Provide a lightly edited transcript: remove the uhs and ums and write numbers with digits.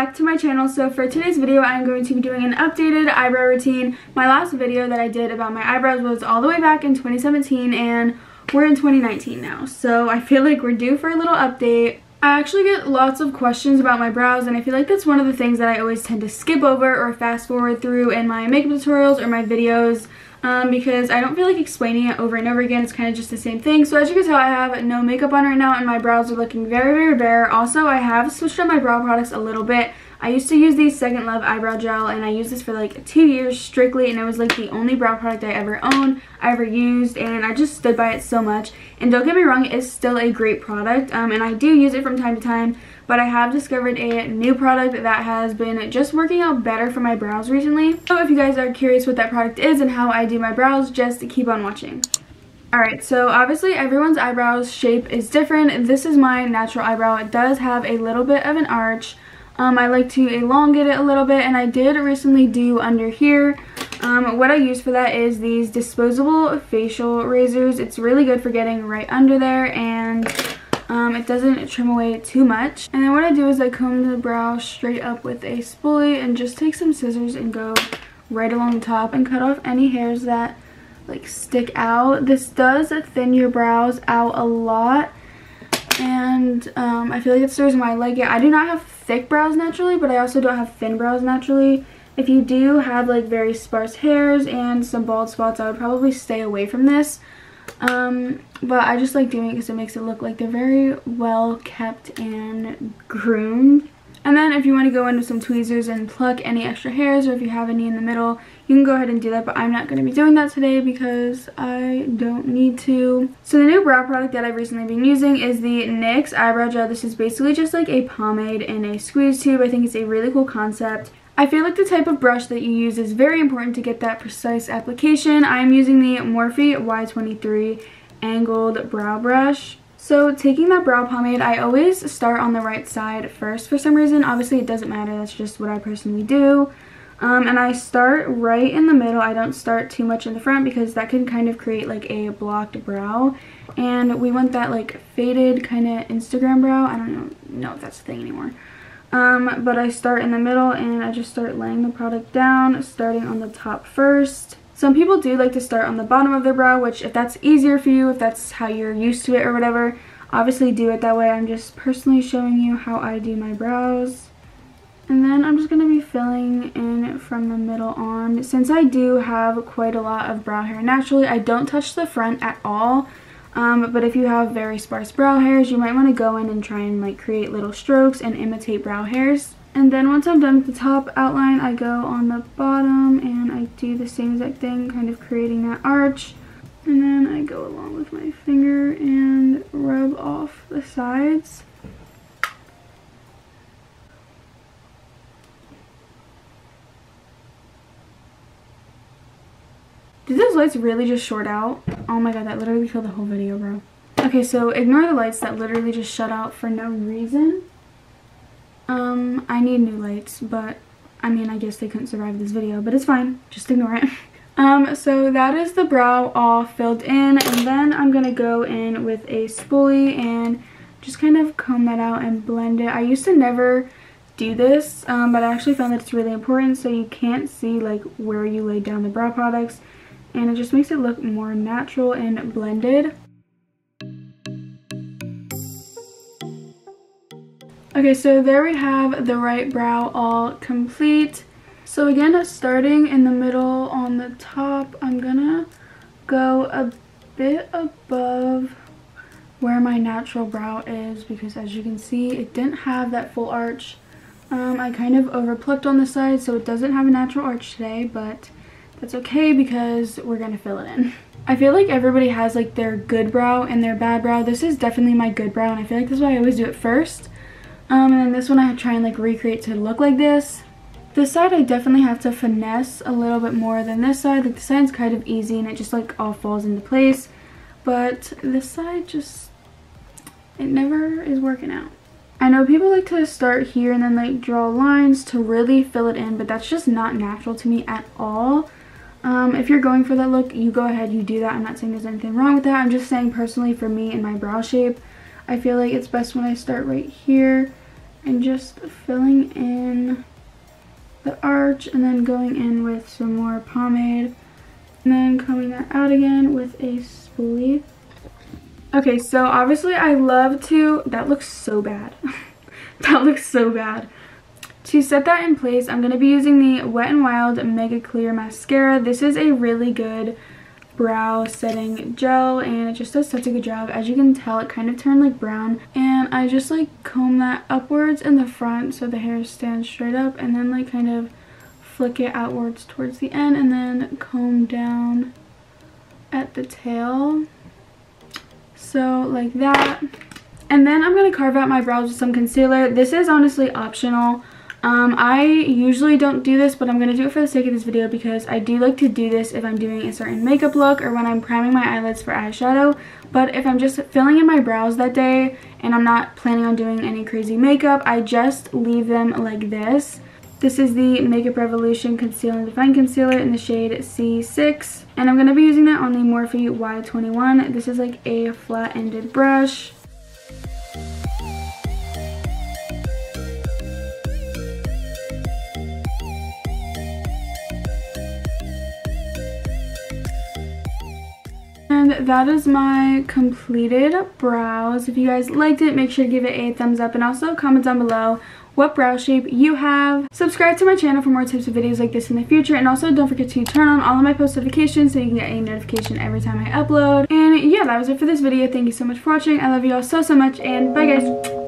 back to my channel. So for today's video, I'm going to be doing an updated eyebrow routine. My last video that I did about my eyebrows was all the way back in 2017 and we're in 2019 now. So I feel like we're due for a little update. I actually get lots of questions about my brows, and I feel like that's one of the things that I always tend to skip over or fast forward through in my makeup tutorials or my videos. Because I don't feel like explaining it over and over again. It's kind of just the same thing. So as you can tell, I have no makeup on right now and my brows are looking very, very bare. Also, I have switched up my brow products a little bit. I used to use the Second Love eyebrow gel, and I used this for like 2 years strictly, and it was like the only brow product I ever owned, I ever used, and I just stood by it so much. And don't get me wrong, it is still a great product, and I do use it from time to time, but I have discovered a new product that has been just working out better for my brows recently. So if you guys are curious what that product is and how I do my brows, just keep on watching. Alright, so obviously everyone's eyebrows shape is different. This is my natural eyebrow. It does have a little bit of an arch. I like to elongate it a little bit, and I did recently do under here. What I use for that is these disposable facial razors. It's really good for getting right under there, and it doesn't trim away too much. And then what I do is I comb the brow straight up with a spoolie and just take some scissors and go right along the top and cut off any hairs that like stick out. This does thin your brows out a lot, and I feel like it's the reason why I like it. I do not have thick brows naturally, but I also don't have thin brows naturally. If you do have like very sparse hairs and some bald spots, I would probably stay away from this. But I just like doing it because it makes it look like they're very well kept and groomed. And then if you want to go in with some tweezers and pluck any extra hairs, or if you have any in the middle, you can go ahead and do that, but I'm not going to be doing that today because I don't need to. So the new brow product that I've recently been using is the NYX eyebrow gel. This is basically just like a pomade in a squeeze tube. I think it's a really cool concept. I feel like the type of brush that you use is very important to get that precise application. I'm using the Morphe Y23 angled brow brush. So taking that brow pomade, I always start on the right side first for some reason. Obviously it doesn't matter, that's just what I personally do. And I start right in the middle. I don't start too much in the front because that can kind of create like a blocked brow. And we want that like faded kind of Instagram brow. I don't know if that's the thing anymore. But I start in the middle and I just start laying the product down, starting on the top first. Some people do like to start on the bottom of their brow, which if that's easier for you, if that's how you're used to it or whatever, obviously do it that way. I'm just personally showing you how I do my brows. And then I'm just going to be filling in from the middle on. Since I do have quite a lot of brow hair naturally, I don't touch the front at all. But if you have very sparse brow hairs, you might want to go in and try and like create little strokes and imitate brow hairs. And then once I'm done with the top outline, I go on the bottom and I do the same exact thing, kind of creating that arch. And then I go along with my finger and rub off the sides. Did those lights really just short out? Oh my god, that literally killed the whole video, bro. Okay, so ignore the lights that literally just shut out for no reason. I need new lights, but I mean, I guess they couldn't survive this video, but it's fine. Just ignore it. So that is the brow all filled in, and then I'm gonna go in with a spoolie and just kind of comb that out and blend it. I used to never do this, but I actually found that it's really important so you can't see like where you lay down the brow products, and it just makes it look more natural and blended. Okay, so there we have the right brow all complete. So again, starting in the middle on the top, I'm gonna go a bit above where my natural brow is because as you can see, it didn't have that full arch. I kind of over plucked on the side, so it doesn't have a natural arch today, but that's okay because we're gonna fill it in. I feel like everybody has like their good brow and their bad brow. This is definitely my good brow, and I feel like this is why I always do it first. And then this one I try and like recreate to look like this. This side I definitely have to finesse a little bit more than this side. Like this side's kind of easy and it just like all falls into place. But this side just, it never is working out. I know people like to start here and then like draw lines to really fill it in, but that's just not natural to me at all. If you're going for that look, you go ahead, you do that. I'm not saying there's anything wrong with that. I'm just saying personally for me and my brow shape, I feel like it's best when I start right here and just filling in the arch and then going in with some more pomade and then combing that out again with a spoolie. Okay, so obviously I love to, that looks so bad. That looks so bad. To set that in place, I'm going to be using the Wet n Wild Mega Clear Mascara. This is a really good brow setting gel and it just does such a good job. As you can tell, it kind of turned like brown, and I just like comb that upwards in the front so the hair stands straight up, and then like kind of flick it outwards towards the end and then comb down at the tail. So like that. And then I'm going to carve out my brows with some concealer. This is honestly optional. I usually don't do this, but I'm going to do it for the sake of this video because I do like to do this if I'm doing a certain makeup look or when I'm priming my eyelids for eyeshadow. But if I'm just filling in my brows that day and I'm not planning on doing any crazy makeup, I just leave them like this. This is the Makeup Revolution Conceal and Define Concealer in the shade C6. And I'm going to be using that on the Morphe Y21. This is like a flat-ended brush. And that is my completed brows. If you guys liked it, make sure to give it a thumbs up and also comment down below what brow shape you have. Subscribe to my channel for more types of videos like this in the future, and also don't forget to turn on all of my post notifications so you can get a notification every time I upload. And yeah, that was it for this video. Thank you so much for watching. I love you all so much, and bye guys.